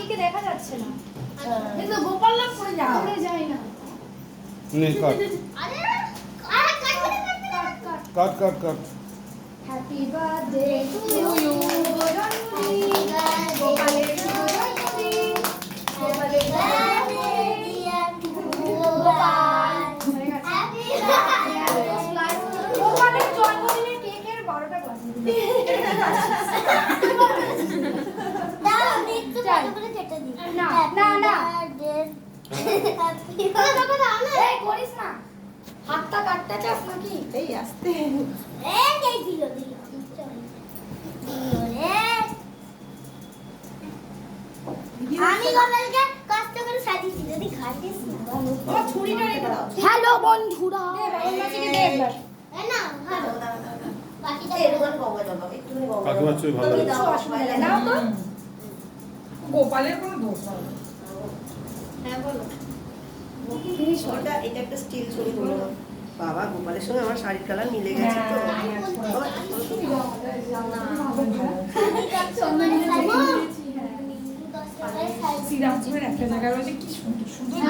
কাকিকে দেখা যাচ্ছে না। কিন্তু গোপাল লাভ করে যায় না। নে কাট আরে কাট কাট কাট। হ্যাপি বার্থডে টু ইউ জন্মদিন গোপালের শুভ জন্মদিন গোপালের গোপালের জন্মদিনের কেকের 12টা বাজে। না না না এই করিস না, হাতটা কাটতে চাস নাকি? এই আসতে আমি গোপালকে কষ্ট করে সাজিয়েছি, যদি খাটিস না তোমার ছুরিটা রেখে দাও। হ্যালো বন্ধুরা, বাবাজিকে দে একবার। এই না ভালো বাকিটা এরকম গঙ্গা জল দাও, একটুখানি গঙ্গা জল কাকিমার ছবি ভালো তুমি লাগছে। দাও, অসুবিধা নেই। নাও তো। গোপালের কোনো দোষ হবে না। হ্যাঁ বলো। ফিনিশ কর। এটা একটা স্টিল ছবি তুলে দাও। বাবা গোপালের সঙ্গে আমার শাড়ির কালার মিলে গেছে তো। শ্রীরামপুরের একটা জায়গায় রয়েছে কি সুন্দর সুন্দর